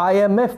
IMF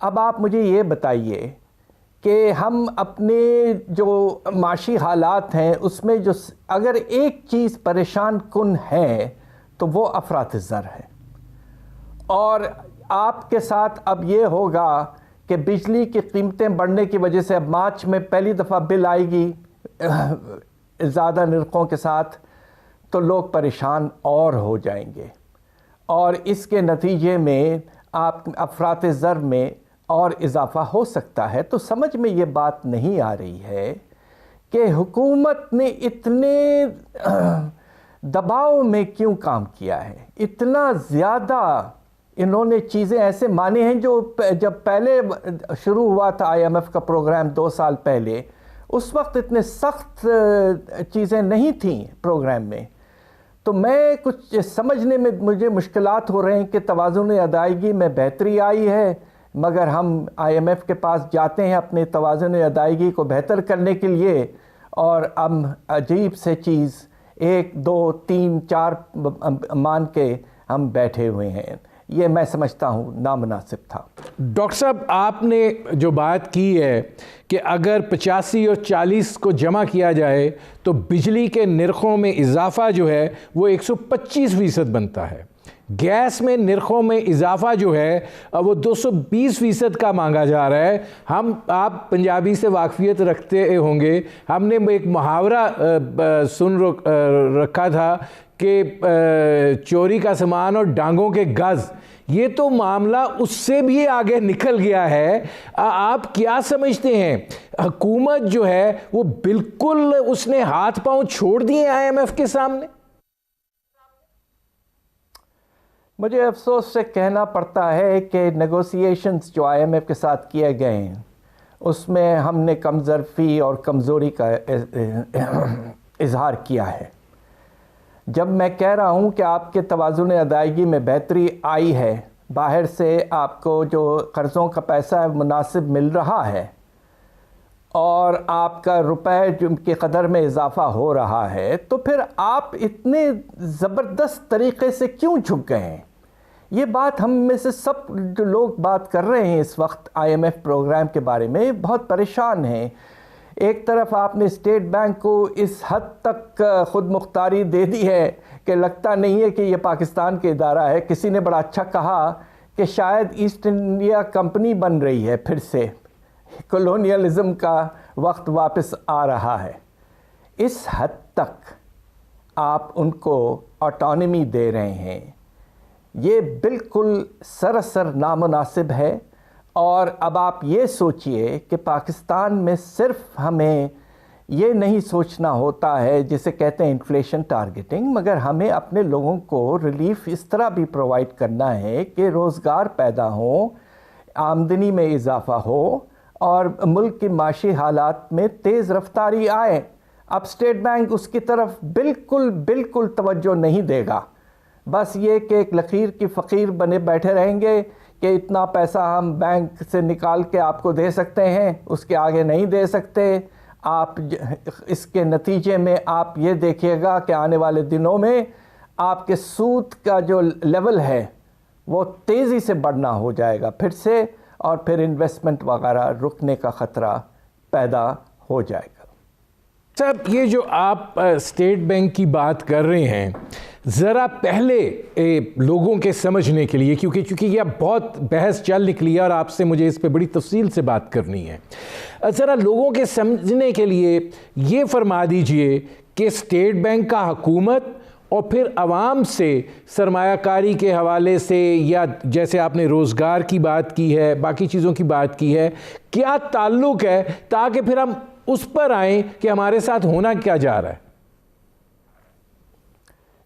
اب آپ مجھے یہ بتائیے کہ ہم اپنے جو معاشی حالات ہیں اس میں جو اگر ایک چیز پریشان کن ہے تو وہ افراط زر ہے، اور آپ کے ساتھ اب یہ ہوگا کہ بجلی کی قیمتیں بڑھنے کی وجہ سے اب مارچ میں پہلی دفعہ بل آئے گی زیادہ نرخوں کے ساتھ، تو لوگ پریشان اور ہو جائیں گے، اور اس کے نتیجے میں آپ افراط زر میں اور اضافہ ہو سکتا ہے۔ تو سمجھ میں یہ بات نہیں آ رہی ہے کہ حکومت نے اتنے دباؤ میں کیوں کام کیا ہے، اتنا زیادہ انہوں نے چیزیں ایسے مانے ہیں جو جب پہلے شروع ہوا تھا آئی ایم ایف کا پروگرام 2 سال پہلے، اس وقت اتنے سخت چیزیں نہیں تھیں پروگرام میں۔ تو میں کچھ سمجھنے میں مجھے مشکلات ہو رہے ہیں کہ توازن ادائیگی میں بہتری آئی ہے، مگر ہم آئی ایم ایف کے پاس جاتے ہیں اپنے توازن ادائیگی کو بہتر کرنے کے لیے، اور ہم عجیب سے چیز 1 2 3 4 مان کے ہم بیٹھے ہوئے ہیں۔ یہ میں سمجھتا ہوں نامناسب تھا۔ ڈاکٹر صاحب، آپ نے جو بات کی ہے کہ اگر 85 اور 40 کو جمع کیا جائے تو بجلی کے نرخوں میں اضافہ جو ہے وہ 125% بنتا ہے، گیس میں نرخوں میں اضافہ جو ہے وہ 220% کا مانگا جا رہا ہے۔ آپ پنجابی سے واقفیت رکھتے ہوں گے، ہم نے ایک محاورہ سن رکھا تھا کہ چوری کا سامان اور ڈانگوں کے گز، یہ تو معاملہ اس سے بھی آگے نکل گیا ہے۔ آپ کیا سمجھتے ہیں، حکومت جو ہے وہ بالکل اس نے ہاتھ پاؤں چھوڑ دیے آئی ایم ایف کے سامنے؟ مجھے افسوس سے کہنا پڑتا ہے کہ نیگوسیشنز جو آئی ایم ایف کے ساتھ کیے گئے ہیں اس میں ہم نے کم ظرفی اور کمزوری کا اظہار کیا ہے۔ جب میں کہہ رہا ہوں کہ آپ کے توازن ادائیگی میں بہتری آئی ہے، باہر سے آپ کو جو قرضوں کا پیسہ ہے مناسب مل رہا ہے، اور آپ کا روپے کی قدر میں اضافہ ہو رہا ہے، تو پھر آپ اتنے زبردست طریقے سے کیوں جھک گئے ہیں؟ یہ بات ہم میں سے سب جو لوگ بات کر رہے ہیں اس وقت آئی ایم ایف پروگرام کے بارے میں بہت پریشان ہیں۔ ایک طرف آپ نے اسٹیٹ بینک کو اس حد تک خود مختاری دے دی ہے کہ لگتا نہیں ہے کہ یہ پاکستان کے ادارہ ہے۔ کسی نے بڑا اچھا کہا کہ شاید ایسٹ انڈیا کمپنی بن رہی ہے، پھر سے کولونیلزم کا وقت واپس آ رہا ہے۔ اس حد تک آپ ان کو آٹونومی دے رہے ہیں، یہ بالکل سراسر نامناسب ہے۔ اور اب آپ یہ سوچئے کہ پاکستان میں صرف ہمیں یہ نہیں سوچنا ہوتا ہے جسے کہتے ہیں انفلیشن ٹارگیٹنگ، مگر ہمیں اپنے لوگوں کو ریلیف اس طرح بھی پرووائڈ کرنا ہے کہ روزگار پیدا ہو، آمدنی میں اضافہ ہو، اور ملک کی معاشی حالات میں تیز رفتاری آئے۔ اب اسٹیٹ بینک اس کی طرف بالکل توجہ نہیں دے گا، بس یہ کہ ایک لکیر کی فقیر بنے بیٹھے رہیں گے کہ اتنا پیسہ ہم بینک سے نکال کے آپ کو دے سکتے ہیں، اس کے آگے نہیں دے سکتے۔ آپ اس کے نتیجے میں آپ یہ دیکھیے گا کہ آنے والے دنوں میں آپ کے سود کا جو لیول ہے وہ تیزی سے بڑھنا ہو جائے گا پھر سے، اور پھر انویسٹمنٹ وغیرہ رکنے کا خطرہ پیدا ہو جائے گا۔ صاحب، یہ جو آپ اسٹیٹ بینک کی بات کر رہے ہیں، ذرا پہلے لوگوں کے سمجھنے کے لیے، کیونکہ یہ بہت بحث چل نکلی ہے اور آپ سے مجھے اس پہ بڑی تفصیل سے بات کرنی ہے، ذرا لوگوں کے سمجھنے کے لیے یہ فرما دیجئے کہ اسٹیٹ بینک کا حکومت اور پھر عوام سے سرمایہ کاری کے حوالے سے، یا جیسے آپ نے روزگار کی بات کی ہے، باقی چیزوں کی بات کی ہے، کیا تعلق ہے، تاکہ پھر ہم اس پر آئیں کہ ہمارے ساتھ ہونا کیا جا رہا ہے؟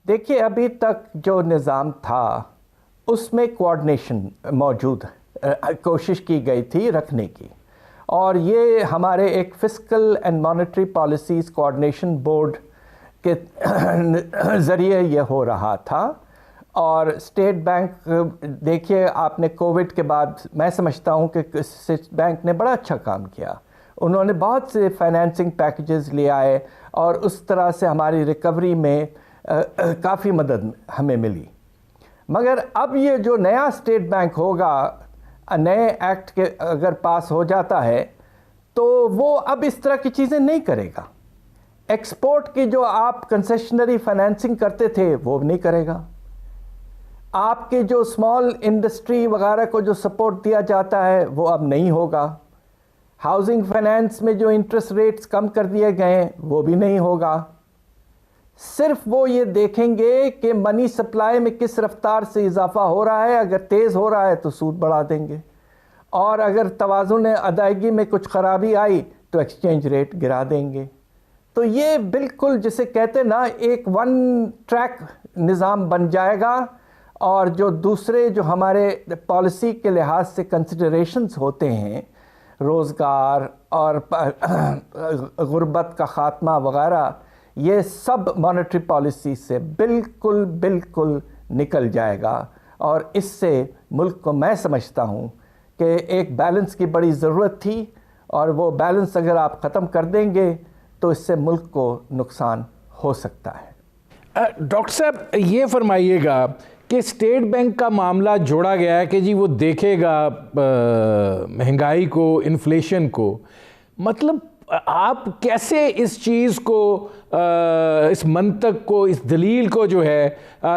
دیکھیے، ابھی تک جو نظام تھا اس میں کوآرڈینیشن موجود کوشش کی گئی تھی رکھنے کی، اور یہ ہمارے ایک fiscal and monetary policies coordination board کے ذریعے یہ ہو رہا تھا۔ اور اسٹیٹ بینک، دیکھیے آپ نے کووڈ کے بعد میں سمجھتا ہوں کہ اسٹیٹ بینک نے بڑا اچھا کام کیا، انہوں نے بہت سے فائنینسنگ پیکیجز لے آئے اور اس طرح سے ہماری ریکوری میں کافی مدد ہمیں ملی۔ مگر اب یہ جو نیا اسٹیٹ بینک ہوگا، نئے ایکٹ کے اگر پاس ہو جاتا ہے تو وہ اب اس طرح کی چیزیں نہیں کرے گا. ایکسپورٹ کی جو آپ کنسیشنری فائنینسنگ کرتے تھے وہ نہیں کرے گا. آپ کے جو اسمال انڈسٹری وغیرہ کو جو سپورٹ دیا جاتا ہے وہ اب نہیں ہوگا. ہاؤسنگ فائنینس میں جو انٹرسٹ ریٹس کم کر دیے گئے ہیں وہ بھی نہیں ہوگا. صرف وہ یہ دیکھیں گے کہ منی سپلائی میں کس رفتار سے اضافہ ہو رہا ہے. اگر تیز ہو رہا ہے تو سود بڑھا دیں گے، اور اگر توازن ادائیگی میں کچھ خرابی آئی تو ایکسچینج ریٹ گرا دیں گے. تو یہ بالکل جسے کہتے نا ایک ون ٹریک نظام بن جائے گا، اور جو دوسرے جو ہمارے پالیسی کے لحاظ سے کنسیڈریشنز ہوتے ہیں، روزگار اور غربت کا خاتمہ وغیرہ، یہ سب مانیٹری پالیسی سے بالکل بالکل نکل جائے گا. اور اس سے ملک کو میں سمجھتا ہوں کہ ایک بیلنس کی بڑی ضرورت تھی، اور وہ بیلنس اگر آپ ختم کر دیں گے تو اس سے ملک کو نقصان ہو سکتا ہے. ڈاکٹر صاحب یہ فرمائیے گا کہ اسٹیٹ بینک کا معاملہ جوڑا گیا ہے کہ جی وہ دیکھے گا مہنگائی کو، انفلیشن کو. مطلب آپ کیسے اس چیز کو، اس منطق کو، اس دلیل کو جو ہے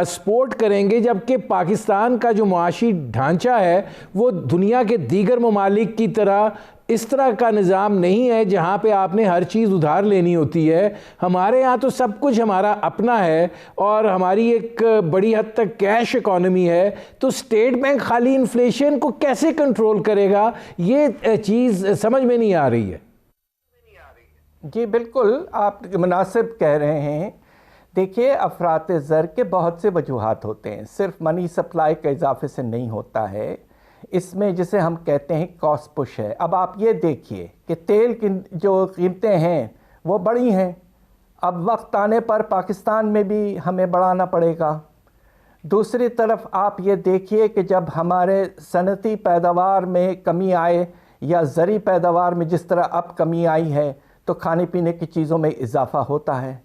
سپورٹ کریں گے، جبکہ پاکستان کا جو معاشی ڈھانچہ ہے وہ دنیا کے دیگر ممالک کی طرح اس طرح کا نظام نہیں ہے جہاں پہ آپ نے ہر چیز ادھار لینی ہوتی ہے. ہمارے ہاں تو سب کچھ ہمارا اپنا ہے، اور ہماری ایک بڑی حد تک کیش اکانومی ہے. تو اسٹیٹ بینک خالی انفلیشن کو کیسے کنٹرول کرے گا، یہ چیز سمجھ میں نہیں آ رہی ہے. جی بالکل آپ مناسب کہہ رہے ہیں. دیکھیے افراط زر کے بہت سے وجوہات ہوتے ہیں، صرف منی سپلائی کے اضافے سے نہیں ہوتا ہے. اس میں جسے ہم کہتے ہیں کاسٹ پش ہے. اب آپ یہ دیکھیے کہ تیل کی جو قیمتیں ہیں وہ بڑی ہیں. اب وقت آنے پر پاکستان میں بھی ہمیں بڑھانا پڑے گا. دوسری طرف آپ یہ دیکھیے کہ جب ہمارے صنعتی پیداوار میں کمی آئے، یا زرعی پیداوار میں جس طرح اب کمی آئی ہے، تو کھانے پینے کی چیزوں میں اضافہ ہوتا ہے.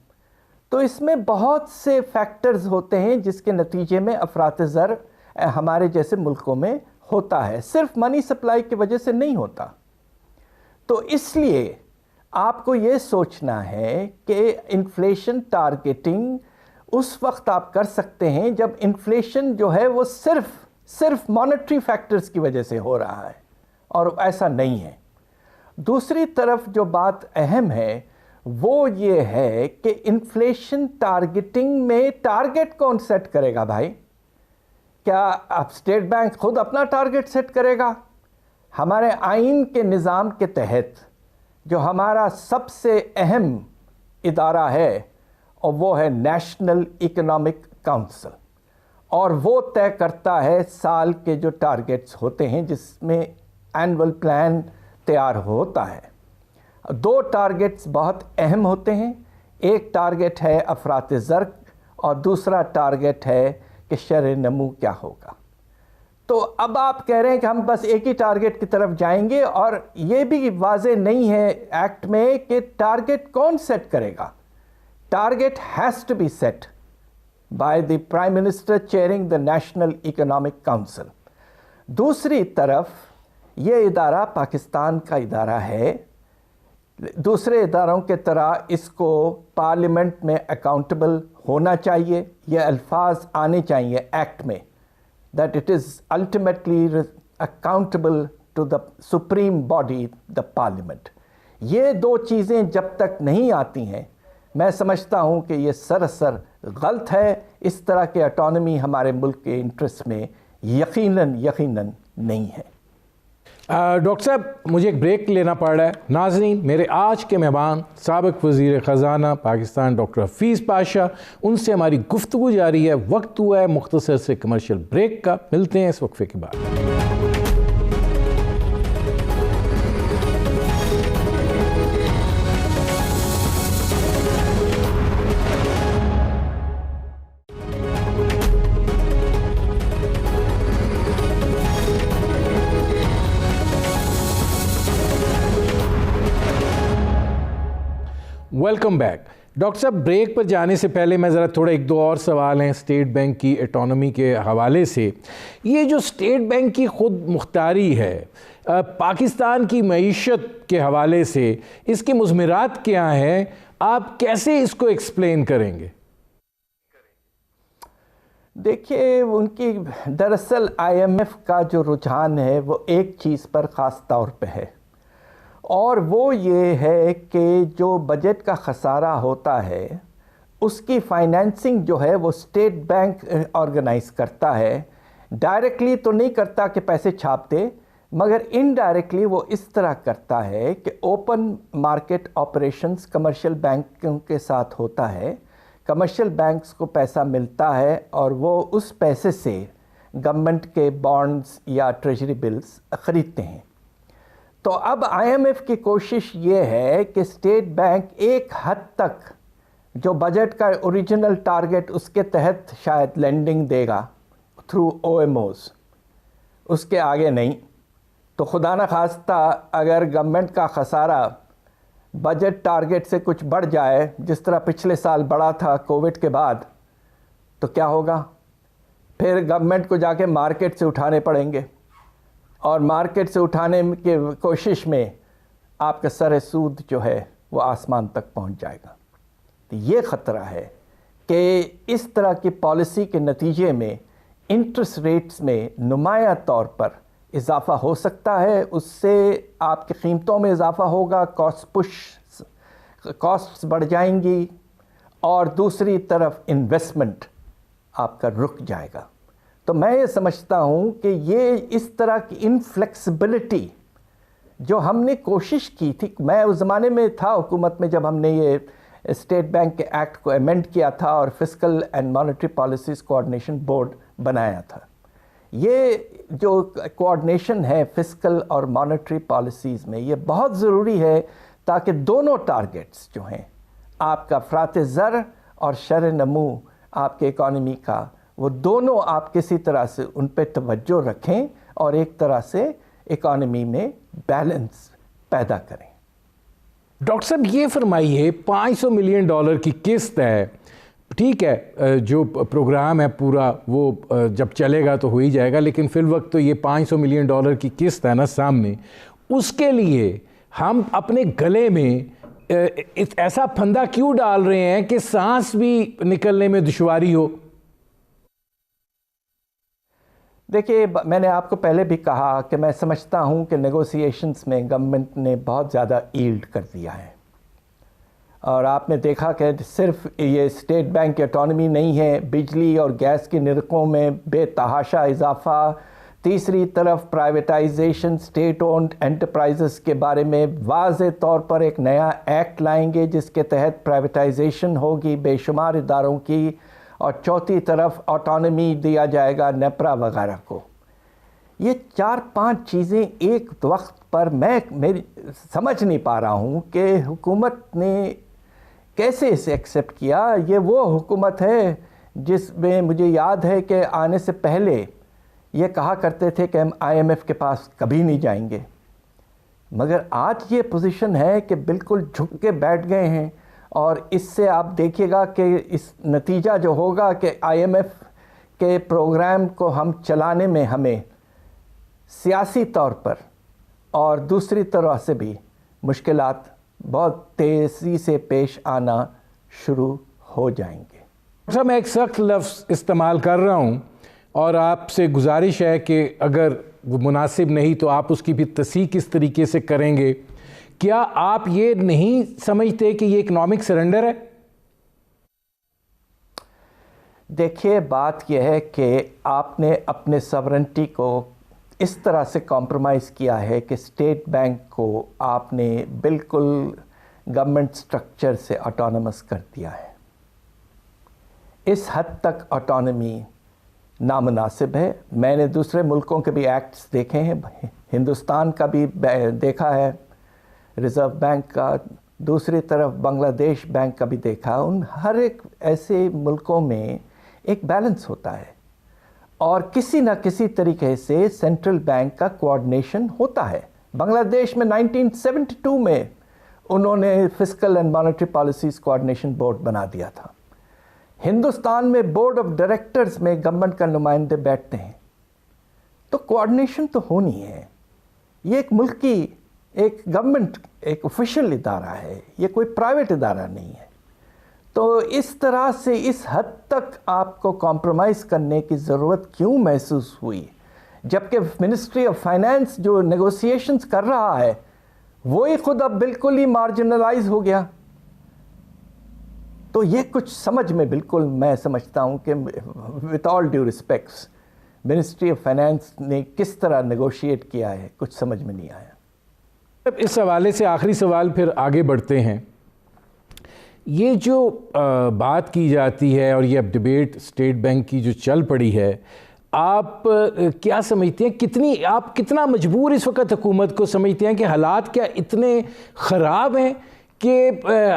تو اس میں بہت سے فیکٹرز ہوتے ہیں جس کے نتیجے میں افراط زر ہمارے جیسے ملکوں میں ہوتا ہے، صرف منی سپلائی کی وجہ سے نہیں ہوتا. تو اس لیے آپ کو یہ سوچنا ہے کہ انفلیشن ٹارگیٹنگ اس وقت آپ کر سکتے ہیں جب انفلیشن جو ہے وہ صرف مانیٹری فیکٹرز کی وجہ سے ہو رہا ہے، اور ایسا نہیں ہے. دوسری طرف جو بات اہم ہے وہ یہ ہے کہ انفلیشن ٹارگیٹنگ میں ٹارگیٹ کون سیٹ کرے گا بھائی؟ کیا اب اسٹیٹ بینک خود اپنا ٹارگیٹ سیٹ کرے گا؟ ہمارے آئین کے نظام کے تحت جو ہمارا سب سے اہم ادارہ ہے، اور وہ ہے نیشنل اکنامک کونسل، اور وہ طے کرتا ہے سال کے جو ٹارگیٹس ہوتے ہیں جس میں اینول پلان تیار ہوتا ہے. 2 ٹارگیٹس بہت اہم ہوتے ہیں. ایک ٹارگیٹ ہے افراط زر، اور دوسرا ٹارگیٹ ہے کہ شرح نمو کیا ہوگا. تو اب آپ کہہ رہے ہیں کہ ہم بس ایک ہی ٹارگیٹ کی طرف جائیں گے، اور یہ بھی واضح نہیں ہے ایکٹ میں کہ ٹارگیٹ کون سیٹ کرے گا. Target has to be set by the prime minister chairing the national economic council. دوسری طرف یہ ادارہ پاکستان کا ادارہ ہے. دوسرے اداروں کے طرح اس کو پارلیمنٹ میں اکاؤنٹیبل ہونا چاہیے. یہ الفاظ آنے چاہیے ایکٹ میں that it is ultimately accountable to the supreme body, the parliament. یہ 2 چیزیں جب تک نہیں آتی ہیں، میں سمجھتا ہوں کہ یہ سراسر غلط ہے. اس طرح کے اٹانومی ہمارے ملک کے انٹرسٹ میں یقیناً نہیں ہے. ڈاکٹر صاحب مجھے ایک بریک لینا پڑ رہا ہے. ناظرین، میرے آج کے مہمان سابق وزیر خزانہ پاکستان ڈاکٹر حفیظ پاشا، ان سے ہماری گفتگو جاری ہے. وقت ہوا ہے مختصر سے کمرشل بریک کا. ملتے ہیں اس وقفے کے بعد. ویلکم بیک ڈاکٹر صاحب. بریک پر جانے سے پہلے میں ذرا تھوڑا ایک دو اور سوال ہیں اسٹیٹ بینک کی اٹانومی کے حوالے سے. یہ جو اسٹیٹ بینک کی خود مختاری ہے پاکستان کی معیشت کے حوالے سے، اس کے مضمرات کیا ہیں؟ آپ کیسے اس کو ایکسپلین کریں گے؟ دیکھیے، ان کی دراصل IMF کا جو رجحان ہے وہ ایک چیز پر خاص طور پہ ہے، اور وہ یہ ہے کہ جو بجٹ کا خسارہ ہوتا ہے اس کی فائنینسنگ جو ہے وہ اسٹیٹ بینک آرگنائز کرتا ہے. ڈائریکٹلی تو نہیں کرتا کہ پیسے چھاپ دے، مگر انڈائریکٹلی وہ اس طرح کرتا ہے کہ اوپن مارکیٹ آپریشنز کمرشل بینکوں کے ساتھ ہوتا ہے. کمرشل بینکس کو پیسہ ملتا ہے اور وہ اس پیسے سے گورنمنٹ کے بانڈز یا ٹریجری بلز خریدتے ہیں. تو اب IMF کی کوشش یہ ہے کہ اسٹیٹ بینک ایک حد تک جو بجٹ کا اوریجنل ٹارگٹ اس کے تحت شاید لینڈنگ دے گا تھرو OMOs، اس کے آگے نہیں. تو خدا نہ خواستہ اگر گورنمنٹ کا خسارہ بجٹ ٹارگٹ سے کچھ بڑھ جائے، جس طرح پچھلے سال بڑا تھا کووڈ کے بعد، تو کیا ہوگا؟ پھر گورنمنٹ کو جا کے مارکیٹ سے اٹھانے پڑیں گے، اور مارکیٹ سے اٹھانے کی کوشش میں آپ کا سر سود جو ہے وہ آسمان تک پہنچ جائے گا. تو یہ خطرہ ہے کہ اس طرح کی پالیسی کے نتیجے میں انٹرسٹ ریٹس میں نمایاں طور پر اضافہ ہو سکتا ہے. اس سے آپ کی قیمتوں میں اضافہ ہوگا، کاسٹس بڑھ جائیں گی، اور دوسری طرف انویسٹمنٹ آپ کا رک جائے گا. تو میں یہ سمجھتا ہوں کہ یہ اس طرح کی انفلیکسبلٹی جو ہم نے کوشش کی تھی، میں اس زمانے میں تھا حکومت میں جب ہم نے یہ اسٹیٹ بینک کے ایکٹ کو ایمینڈ کیا تھا اور fiscal and monetary policies coordination board بنایا تھا. یہ جو کوآرڈینیشن ہے فسکل اور مانیٹری پالیسیز میں، یہ بہت ضروری ہے تاکہ دونوں ٹارگٹس جو ہیں، آپ کا افراط زر اور شرح نمو آپ کے اکانومی کا، وہ دونوں آپ کسی طرح سے ان پہ توجہ رکھیں اور ایک طرح سے اکانومی میں بیلنس پیدا کریں. ڈاکٹر صاحب یہ فرمائیے، $500 ملین کی قسط ہے، ٹھیک ہے، جو پروگرام ہے پورا وہ جب چلے گا تو ہو ہی جائے گا، لیکن فی الوقت تو یہ $500 ملین کی قسط ہے نا سامنے، اس کے لیے ہم اپنے گلے میں ایسا پھندا کیوں ڈال رہے ہیں کہ سانس بھی نکلنے میں دشواری ہو؟ دیکھیے، میں نے آپ کو پہلے بھی کہا کہ میں سمجھتا ہوں کہ نیگوسیشنز میں گورنمنٹ نے بہت زیادہ ایلڈ کر دیا ہے، اور آپ نے دیکھا کہ صرف یہ اسٹیٹ بینک کی اٹانومی نہیں ہے، بجلی اور گیس کی نرخوں میں بے تحاشا اضافہ، تیسری طرف پرائیویٹائزیشن، اسٹیٹ اونڈ انٹرپرائزز کے بارے میں واضح طور پر ایک نیا ایکٹ لائیں گے جس کے تحت پرائیویٹائزیشن ہوگی بے شمار اداروں کی، اور چوتھی طرف آٹونومی دیا جائے گا نیپرا وغیرہ کو. یہ 4-5 چیزیں ایک وقت پر میں سمجھ نہیں پا رہا ہوں کہ حکومت نے کیسے اسے ایکسیپٹ کیا. یہ وہ حکومت ہے جس میں مجھے یاد ہے کہ آنے سے پہلے یہ کہا کرتے تھے کہ ہم IMF کے پاس کبھی نہیں جائیں گے، مگر آج یہ پوزیشن ہے کہ بالکل جھک کے بیٹھ گئے ہیں. اور اس سے آپ دیکھیے گا کہ اس نتیجہ جو ہوگا کہ IMF کے پروگرام کو ہم چلانے میں ہمیں سیاسی طور پر اور دوسری طرح سے بھی مشکلات بہت تیزی سے پیش آنا شروع ہو جائیں گے. اچھا، میں ایک سخت لفظ استعمال کر رہا ہوں اور آپ سے گزارش ہے کہ اگر وہ مناسب نہیں تو آپ اس کی بھی تصحیح کس طریقے سے کریں گے. کیا آپ یہ نہیں سمجھتے کہ یہ اکنامک سرنڈر ہے؟ دیکھیے، بات یہ ہے کہ آپ نے اپنے سورنٹی کو اس طرح سے کمپرومائز کیا ہے کہ اسٹیٹ بینک کو آپ نے بالکل گورنمنٹ سٹرکچر سے آٹونومس کر دیا ہے. اس حد تک آٹونومی نامناسب ہے. میں نے دوسرے ملکوں کے بھی ایکٹس دیکھے ہیں، ہندوستان کا بھی دیکھا ہے، ریزرو بینک کا، دوسری طرف بنگلہ دیش بینک کا بھی دیکھا. ان ہر ایک ایسے ملکوں میں ایک بیلنس ہوتا ہے اور کسی نہ کسی طریقے سے سینٹرل بینک کا کوآرڈینیشن ہوتا ہے. بنگلہ دیش میں 1972 میں انہوں نے fiscal and monetary policies coordination board بنا دیا تھا. ہندوستان میں بورڈ آف ڈائریکٹرز میں گورنمنٹ کا نمائندے بیٹھتے ہیں. تو کوآرڈینیشن تو ہونی ہے. یہ ایک ملکی ایک گورنمنٹ ایک آفیشیل ادارہ ہے, یہ کوئی پرائیویٹ ادارہ نہیں ہے. تو اس طرح سے اس حد تک آپ کو کمپرومائز کرنے کی ضرورت کیوں محسوس ہوئی, جبکہ منسٹری آف فائنانس جو نیگوسیشنز کر رہا ہے وہی خود اب بالکل ہی مارجنلائز ہو گیا. تو یہ کچھ سمجھ میں بالکل میں سمجھتا ہوں کہ with all due respects ministry of finance نے کس طرح نیگوشیٹ کیا ہے کچھ سمجھ میں نہیں آیا. اس حوالے سے آخری سوال پھر آگے بڑھتے ہیں. یہ جو بات کی جاتی ہے اور یہ اب ڈیبیٹ اسٹیٹ بینک کی جو چل پڑی ہے, آپ کیا سمجھتے ہیں, آپ کتنا مجبور اس وقت حکومت کو سمجھتے ہیں کہ حالات کیا اتنے خراب ہیں کہ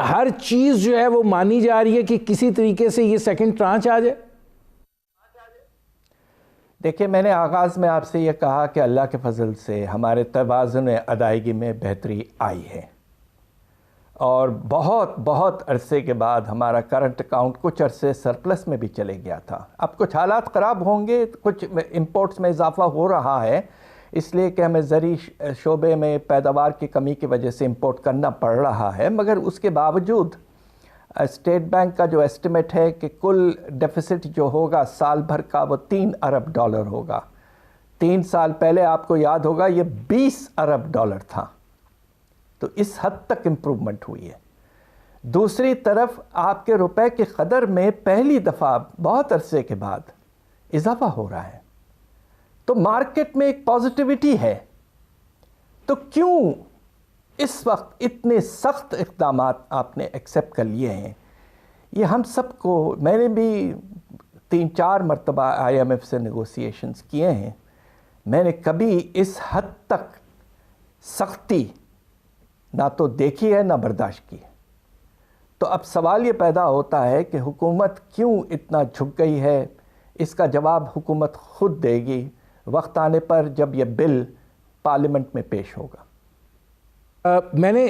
ہر چیز جو ہے وہ مانی جا رہی ہے کہ کسی طریقے سے یہ سیکنڈ ٹرانچ آ جائے؟ دیکھیں, میں نے آغاز میں آپ سے یہ کہا کہ اللہ کے فضل سے ہمارے توازن ادائیگی میں بہتری آئی ہے, اور بہت عرصے کے بعد ہمارا کرنٹ اکاؤنٹ کچھ عرصے سرپلس میں بھی چلے گیا تھا. اب کچھ حالات خراب ہوں گے, کچھ امپورٹس میں اضافہ ہو رہا ہے اس لیے کہ ہمیں زرعی شعبے میں پیداوار کی کمی کی وجہ سے امپورٹ کرنا پڑ رہا ہے, مگر اس کے باوجود اسٹیٹ بینک کا جو ایسٹیمیٹ ہے کہ کل ڈیفیسٹ جو ہوگا سال بھر کا وہ $3 ارب ہوگا. 3 سال پہلے آپ کو یاد ہوگا یہ $20 ارب تھا. تو اس حد تک امپروومنٹ ہوئی ہے. دوسری طرف آپ کے روپے کی قدر میں پہلی دفعہ بہت عرصے کے بعد اضافہ ہو رہا ہے. تو مارکیٹ میں ایک پازیٹیوٹی ہے. تو کیوں اس وقت اتنے سخت اقدامات آپ نے ایکسیپٹ کر لیے ہیں؟ یہ ہم سب کو, میں نے بھی 3-4 مرتبہ IMF سے نیگوسیشنز کیے ہیں, میں نے کبھی اس حد تک سختی نہ تو دیکھی ہے نہ برداشت کی. تو اب سوال یہ پیدا ہوتا ہے کہ حکومت کیوں اتنا جھک گئی ہے. اس کا جواب حکومت خود دے گی وقت آنے پر جب یہ بل پارلیمنٹ میں پیش ہوگا. میں نے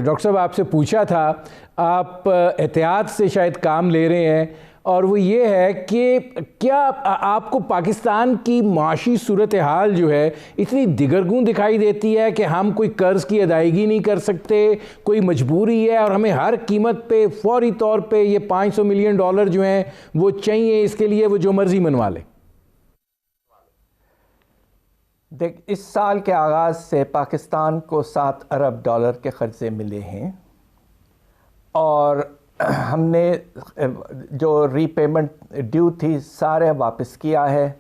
ڈاکٹر صاحب آپ سے پوچھا تھا, آپ احتیاط سے شاید کام لے رہے ہیں, اور وہ یہ ہے کہ کیا آپ کو پاکستان کی معاشی صورتحال جو ہے اتنی دگرگوں دکھائی دیتی ہے کہ ہم کوئی قرض کی ادائیگی نہیں کر سکتے, کوئی مجبوری ہے اور ہمیں ہر قیمت پہ فوری طور پہ یہ $500 ملین جو ہیں وہ چاہیے, اس کے لیے وہ جو مرضی منوا لے؟ دیکھ, اس سال کے آغاز سے پاکستان کو $7 ارب کے قرضے ملے ہیں, اور ہم نے جو ری پیمنٹ ڈیو تھی سارے واپس کیا ہے,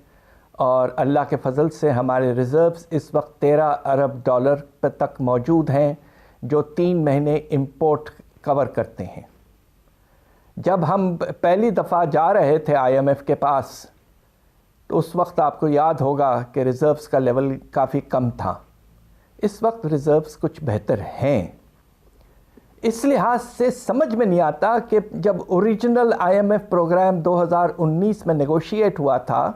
اور اللہ کے فضل سے ہمارے ریزروز اس وقت $13 ارب پہ تک موجود ہیں جو 3 مہینے امپورٹ کور کرتے ہیں. جب ہم پہلی دفعہ جا رہے تھے IMF کے پاس تو اس وقت آپ کو یاد ہوگا کہ ریزروز کا لیول کافی کم تھا. اس وقت ریزروز کچھ بہتر ہیں. اس لحاظ سے سمجھ میں نہیں آتا کہ جب اوریجنل IMF پروگرام 2019 میں نیگوشیٹ ہوا تھا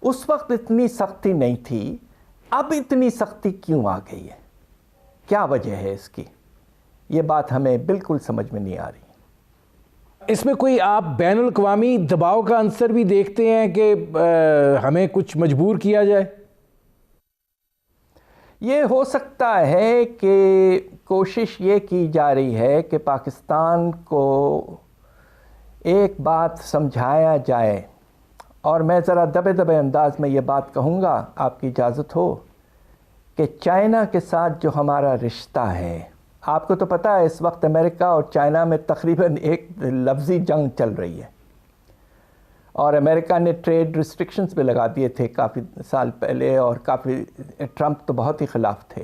اس وقت اتنی سختی نہیں تھی, اب اتنی سختی کیوں آ گئی ہے؟ کیا وجہ ہے اس کی؟ یہ بات ہمیں بالکل سمجھ میں نہیں آ رہی. اس میں کوئی آپ بین الاقوامی دباؤ کا عنصر بھی دیکھتے ہیں کہ ہمیں کچھ مجبور کیا جائے؟ یہ ہو سکتا ہے کہ کوشش یہ کی جا رہی ہے کہ پاکستان کو ایک بات سمجھایا جائے, اور میں ذرا دبے انداز میں یہ بات کہوں گا, آپ کی اجازت ہو, کہ چائنا کے ساتھ جو ہمارا رشتہ ہے, آپ کو تو پتہ ہے اس وقت امریکہ اور چائنا میں تقریباً ایک لفظی جنگ چل رہی ہے, اور امریکہ نے ٹریڈ ریسٹرکشنز بھی لگا دیے تھے کافی سال پہلے, اور کافی ٹرمپ تو بہت ہی خلاف تھے.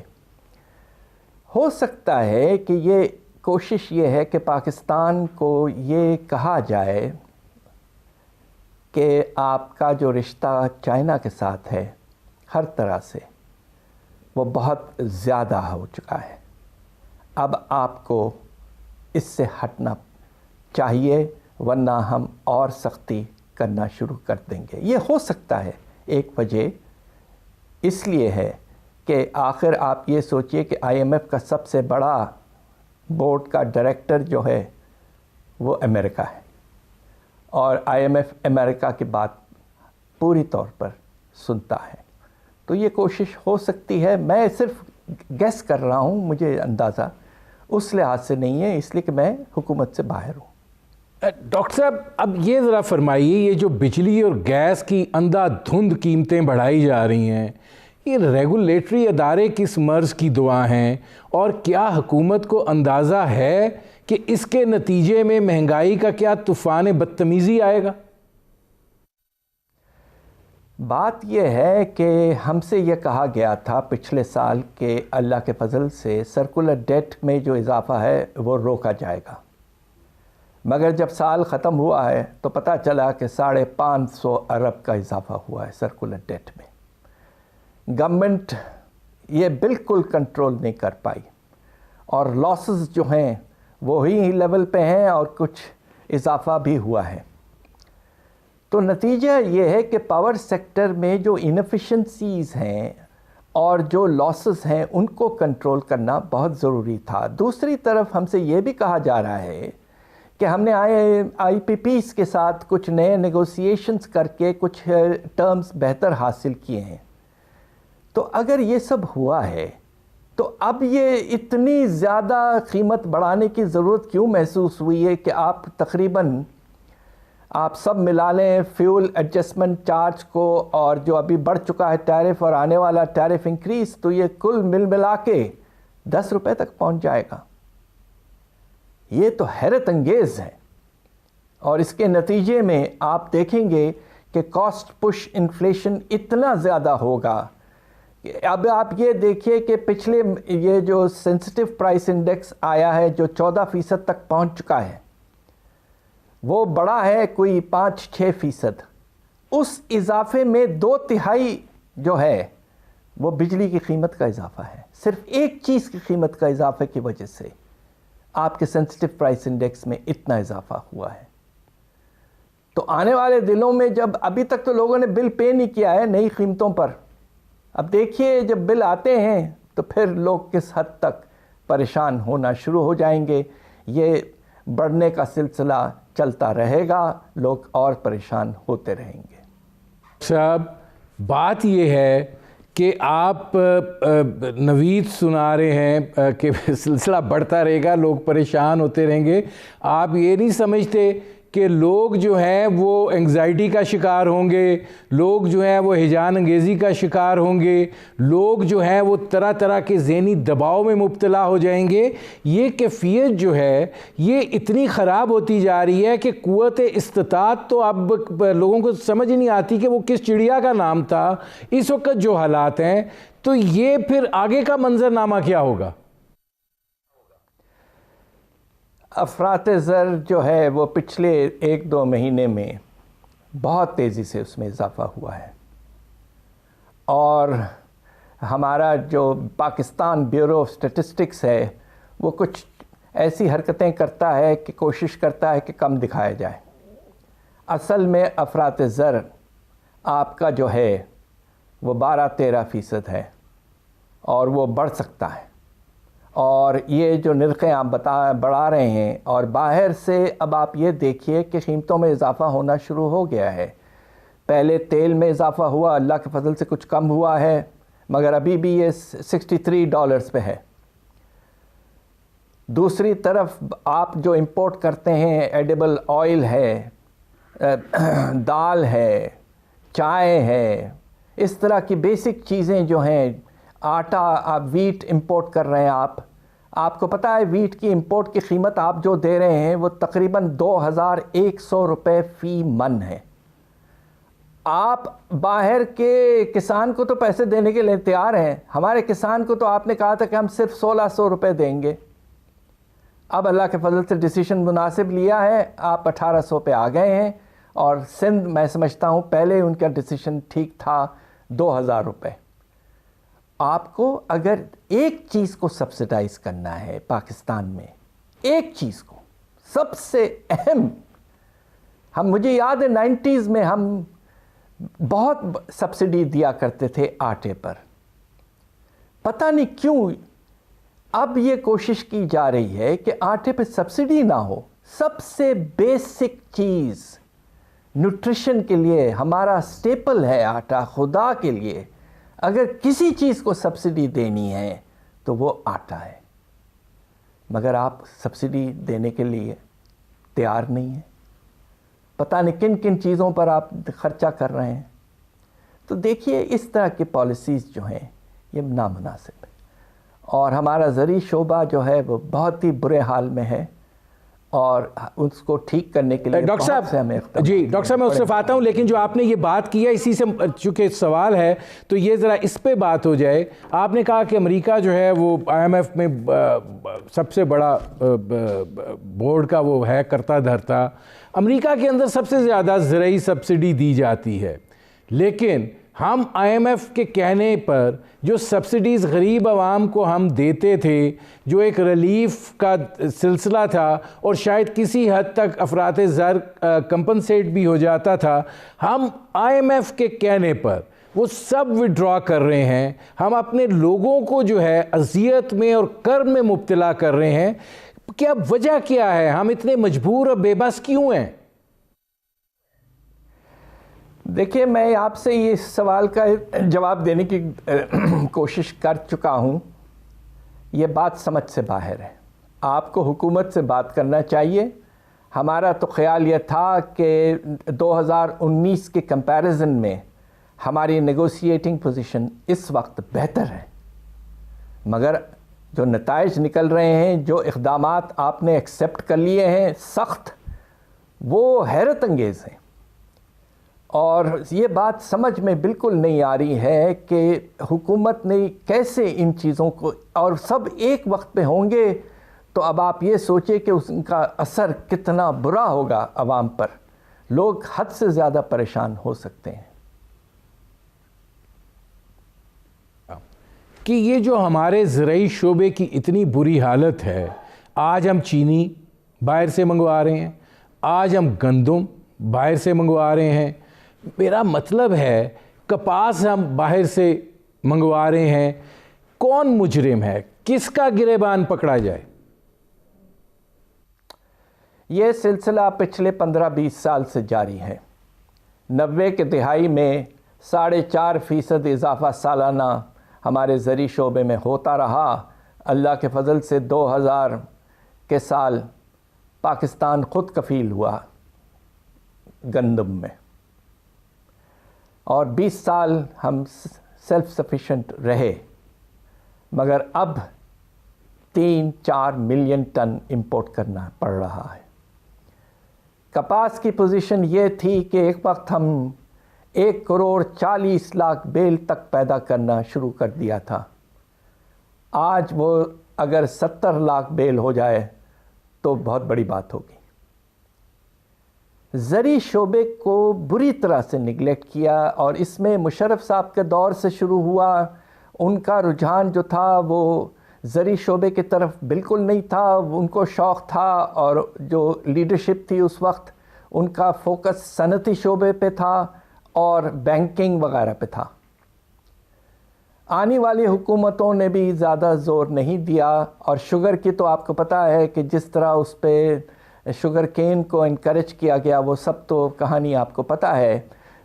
ہو سکتا ہے کہ یہ کوشش یہ ہے کہ پاکستان کو یہ کہا جائے کہ آپ کا جو رشتہ چائنا کے ساتھ ہے ہر طرح سے وہ بہت زیادہ ہو چکا ہے, اب آپ کو اس سے ہٹنا چاہیے ورنہ ہم اور سختی کرنا شروع کر دیں گے. یہ ہو سکتا ہے ایک وجہ اس لیے ہے کہ آخر آپ یہ سوچئے کہ IMF کا سب سے بڑا بورڈ کا ڈائریکٹر جو ہے وہ امریکہ ہے، اور IMF امریکہ کی بات پوری طور پر سنتا ہے. تو یہ کوشش ہو سکتی ہے، میں صرف گیس کر رہا ہوں، مجھے اندازہ اس لحاظ سے نہیں ہے، اس لیے کہ میں حکومت سے باہر ہوں. ڈاکٹر صاحب اب یہ ذرا فرمائیے، یہ جو بجلی اور گیس کی اندھا دھند قیمتیں بڑھائی جا رہی ہیں، یہ ریگولیٹری ادارے کس مرض کی دوا ہیں، اور کیا حکومت کو اندازہ ہے کہ اس کے نتیجے میں مہنگائی کا کیا طوفان بدتمیزی آئے گا؟ بات یہ ہے کہ ہم سے یہ کہا گیا تھا پچھلے سال کہ اللہ کے فضل سے سرکولر ڈیٹ میں جو اضافہ ہے وہ روکا جائے گا، مگر جب سال ختم ہوا ہے تو پتہ چلا کہ 550 ارب کا اضافہ ہوا ہے سرکولر ڈیٹ میں. گورنمنٹ یہ بالکل کنٹرول نہیں کر پائی، اور لاسز جو ہیں وہی لیول پہ ہیں اور کچھ اضافہ بھی ہوا ہے. تو نتیجہ یہ ہے کہ پاور سیکٹر میں جو انیفیشنسیز ہیں اور جو لاسز ہیں ان کو کنٹرول کرنا بہت ضروری تھا. دوسری طرف ہم سے یہ بھی کہا جا رہا ہے کہ ہم نے IPPs کے ساتھ کچھ نئے نیگوسیشنز کر کے کچھ ٹرمز بہتر حاصل کیے ہیں. تو اگر یہ سب ہوا ہے تو اب یہ اتنی زیادہ قیمت بڑھانے کی ضرورت کیوں محسوس ہوئی ہے کہ آپ تقریباً آپ سب ملا لیں فیول ایڈجسٹمنٹ چارج کو اور جو ابھی بڑھ چکا ہے ٹیرف اور آنے والا ٹیرف انکریز، تو یہ کل ملا کے 10 روپے تک پہنچ جائے گا. یہ تو حیرت انگیز ہے، اور اس کے نتیجے میں آپ دیکھیں گے کہ کاسٹ پش انفلیشن اتنا زیادہ ہوگا. اب آپ یہ دیکھیے کہ پچھلے یہ جو سینسٹیو پرائس انڈیکس آیا ہے جو 14% تک پہنچ چکا ہے، وہ بڑا ہے کوئی 5-6%. اس اضافے میں 2/3 جو ہے وہ بجلی کی قیمت کا اضافہ ہے. صرف ایک چیز کی قیمت کا اضافے کی وجہ سے آپ کے سینسٹیو پرائس انڈیکس میں اتنا اضافہ ہوا ہے. تو آنے والے دنوں میں جب ابھی تک تو لوگوں نے بل پے نہیں کیا ہے نئی قیمتوں پر، اب دیکھیے جب بل آتے ہیں تو پھر لوگ کس حد تک پریشان ہونا شروع ہو جائیں گے. یہ بڑھنے کا سلسلہ چلتا رہے گا، لوگ اور پریشان ہوتے رہیں گے. صاحب بات یہ ہے کہ آپ نوید سنا رہے ہیں کہ سلسلہ بڑھتا رہے گا، لوگ پریشان ہوتے رہیں گے. آپ یہ نہیں سمجھتے کہ لوگ جو ہیں وہ انگزائٹی کا شکار ہوں گے، لوگ جو ہیں وہ ہیجان انگیزی کا شکار ہوں گے، لوگ جو ہیں وہ طرح طرح کے ذہنی دباؤ میں مبتلا ہو جائیں گے. یہ کیفیت جو ہے یہ اتنی خراب ہوتی جا رہی ہے کہ قوت استطاعت تو اب لوگوں کو سمجھ نہیں آتی کہ وہ کس چڑیا کا نام تھا. اس وقت جو حالات ہیں تو یہ پھر آگے کا منظرنامہ کیا ہوگا؟ افراط زر جو ہے وہ پچھلے 1-2 مہینے میں بہت تیزی سے اس میں اضافہ ہوا ہے، اور ہمارا جو پاکستان بیورو آف اسٹیٹسٹکس ہے وہ کچھ ایسی حرکتیں کرتا ہے کہ کوشش کرتا ہے کہ کم دکھایا جائے. اصل میں افراط زر آپ کا جو ہے وہ 12-13% ہے، اور وہ بڑھ سکتا ہے. اور یہ جو نرخیں آپ بڑھا رہے ہیں، اور باہر سے اب آپ یہ دیکھیے کہ قیمتوں میں اضافہ ہونا شروع ہو گیا ہے. پہلے تیل میں اضافہ ہوا، اللہ کے فضل سے کچھ کم ہوا ہے، مگر ابھی بھی یہ $63 پہ ہے. دوسری طرف آپ جو امپورٹ کرتے ہیں ایڈیبل آئل ہے، دال ہے، چائے ہے، اس طرح کی بیسک چیزیں جو ہیں، آٹا، آپ ویٹ امپورٹ کر رہے ہیں. آپ کو پتہ ہے ویٹ کی امپورٹ کی قیمت آپ جو دے رہے ہیں وہ تقریباً $2100 فی من ہے. آپ باہر کے کسان کو تو پیسے دینے کے لیے تیار ہیں، ہمارے کسان کو تو آپ نے کہا تھا کہ ہم صرف $1600 دیں گے. اب اللہ کے فضل سے ڈیسیشن مناسب لیا ہے، آپ 1800 پہ آ گئے ہیں. اور سندھ میں سمجھتا ہوں پہلے ان کا ڈیسیشن ٹھیک تھا، $2000. آپ کو اگر ایک چیز کو سبسڈائز کرنا ہے پاکستان میں، ایک چیز کو سب سے اہم، مجھے یاد ہے 90s میں ہم بہت سبسڈی دیا کرتے تھے آٹے پر. پتہ نہیں کیوں اب یہ کوشش کی جا رہی ہے کہ آٹے پہ سبسڈی نہ ہو. سب سے بیسک چیز نیوٹریشن کے لیے ہمارا سٹیپل ہے آٹا. خدا کے لیے اگر کسی چیز کو سبسڈی دینی ہے تو وہ آٹا ہے، مگر آپ سبسڈی دینے کے لیے تیار نہیں ہیں. پتہ نہیں کن کن چیزوں پر آپ خرچہ کر رہے ہیں. تو دیکھیے اس طرح کی پالیسیز جو ہیں یہ نامناسب ہے، اور ہمارا زرعی شعبہ جو ہے وہ بہت ہی برے حال میں ہے، اور اس کو ٹھیک کرنے کے لیے ڈاکٹر صاحب میں اس سے آتا ہوں، لیکن جو آپ نے یہ بات کیا اسی سے چونکہ سوال ہے تو یہ ذرا اس پہ بات ہو جائے. آپ نے کہا کہ امریکہ جو ہے وہ IMF میں سب سے بڑا بورڈ کا وہ ہے کرتا دھرتا. امریکہ کے اندر سب سے زیادہ زرعی سبسڈی دی جاتی ہے، لیکن ہم IMF کے کہنے پر جو سبسڈیز غریب عوام کو ہم دیتے تھے، جو ایک ریلیف کا سلسلہ تھا اور شاید کسی حد تک افراط زر کمپنسیٹ بھی ہو جاتا تھا، ہم IMF کے کہنے پر وہ سب وڈرا کر رہے ہیں. ہم اپنے لوگوں کو جو ہے اذیت میں اور کرب میں مبتلا کر رہے ہیں. کیا وجہ کیا ہے؟ ہم اتنے مجبور اور بے بس کیوں ہیں؟ دیکھیے میں آپ سے یہ سوال کا جواب دینے کی کوشش کر چکا ہوں. یہ بات سمجھ سے باہر ہے. آپ کو حکومت سے بات کرنا چاہیے. ہمارا تو خیال یہ تھا کہ 2019 کے کمپیریزن میں ہماری نیگوشیٹنگ پوزیشن اس وقت بہتر ہے، مگر جو نتائج نکل رہے ہیں، جو اقدامات آپ نے ایکسیپٹ کر لیے ہیں سخت، وہ حیرت انگیز ہیں. اور یہ بات سمجھ میں بالکل نہیں آ رہی ہے کہ حکومت نے کیسے ان چیزوں کو، اور سب ایک وقت پہ ہوں گے تو اب آپ یہ سوچیں کہ ان کا اثر کتنا برا ہوگا عوام پر. لوگ حد سے زیادہ پریشان ہو سکتے ہیں. کہ یہ جو ہمارے زرعی شعبے کی اتنی بری حالت ہے، آج ہم چینی باہر سے منگوا رہے ہیں، آج ہم گندم باہر سے منگوا رہے ہیں. میرا مطلب ہے کپاس ہم باہر سے منگوا رہے ہیں. کون مجرم ہے؟ کس کا گریبان پکڑا جائے؟ یہ سلسلہ پچھلے 15-20 سال سے جاری ہے. 90 کے دہائی میں 4.5% اضافہ سالانہ ہمارے زرعی شعبے میں ہوتا رہا. اللہ کے فضل سے 2000 کے سال پاکستان خود کفیل ہوا گندم میں، اور 20 سال ہم سیلف سفیشینٹ رہے، مگر اب 3-4 ملین ٹن امپورٹ کرنا پڑ رہا ہے. کپاس کی پوزیشن یہ تھی کہ ایک وقت ہم 1,40,00,000 بیل تک پیدا کرنا شروع کر دیا تھا. آج وہ اگر 70 لاکھ بیل ہو جائے تو بہت بڑی بات ہوگی. زرعی شعبے کو بری طرح سے نگلیکٹ کیا، اور اس میں مشرف صاحب کے دور سے شروع ہوا. ان کا رجحان جو تھا وہ زرعی شعبے کی طرف بالکل نہیں تھا. ان کو شوق تھا، اور جو لیڈرشپ تھی اس وقت ان کا فوکس صنعتی شعبے پہ تھا اور بینکنگ وغیرہ پہ تھا. آنے والی حکومتوں نے بھی زیادہ زور نہیں دیا. اور شوگر کی تو آپ کو پتہ ہے کہ جس طرح اس پہ شوگر کین کو انکریج کیا گیا، وہ سب تو کہانی آپ کو پتہ ہے.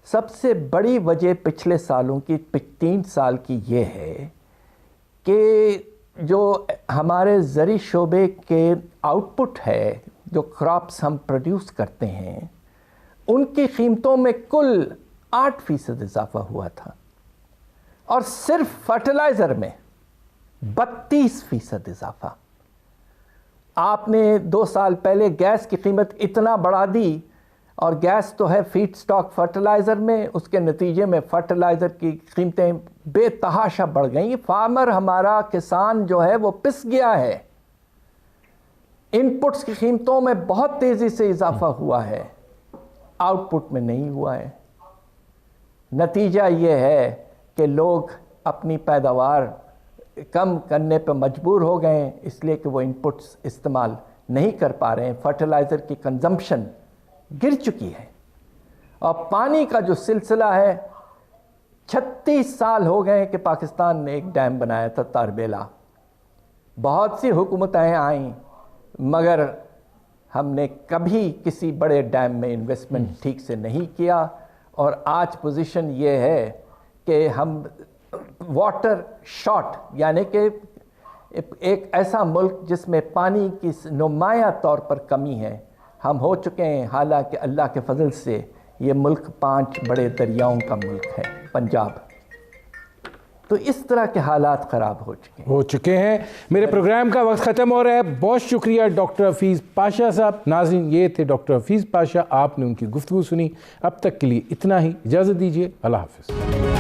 سب سے بڑی وجہ پچھلے سالوں کی 3 سال کی یہ ہے کہ جو ہمارے زرعی شعبے کے آؤٹ پٹ ہے، جو کراپس ہم پروڈیوس کرتے ہیں، ان کی قیمتوں میں کل 8% اضافہ ہوا تھا، اور صرف فرٹیلائزر میں 32% اضافہ. آپ نے 2 سال پہلے گیس کی قیمت اتنا بڑھا دی، اور گیس تو ہے فیڈ سٹاک فرٹیلائزر میں، اس کے نتیجے میں فرٹیلائزر کی قیمتیں بے تحاشا بڑھ گئیں. فارمر ہمارا کسان جو ہے وہ پس گیا ہے. ان پٹس کی قیمتوں میں بہت تیزی سے اضافہ ہوا ہے، آؤٹ پٹ میں نہیں ہوا ہے. نتیجہ یہ ہے کہ لوگ اپنی پیداوار کم کرنے پہ مجبور ہو گئے، اس لیے کہ وہ ان پٹس استعمال نہیں کر پا رہے ہیں. فرٹیلائزر کی کنزمپشن گر چکی ہے. اور پانی کا جو سلسلہ ہے، 36 سال ہو گئے کہ پاکستان نے ایک ڈیم بنایا تھا تاربیلا. بہت سی حکومتیں آئیں مگر ہم نے کبھی کسی بڑے ڈیم میں انویسٹمنٹ ٹھیک سے نہیں کیا، اور آج پوزیشن یہ ہے کہ ہم واٹر شارٹ، یعنی کہ ایک ایسا ملک جس میں پانی کی نمایاں طور پر کمی ہے ہم ہو چکے ہیں، حالانکہ اللہ کے فضل سے یہ ملک 5 بڑے دریاؤں کا ملک ہے پنجاب۔ تو اس طرح کے حالات خراب ہو چکے ہیں۔ میرے پروگرام کا وقت ختم ہو رہا ہے۔ بہت شکریہ ڈاکٹر حفیظ پاشا صاحب۔ ناظرین، یہ تھے ڈاکٹر حفیظ پاشا، آپ نے ان کی گفتگو سنی۔ اب تک کے لیے اتنا ہی، اجازت دیجیے، اللہ حافظ۔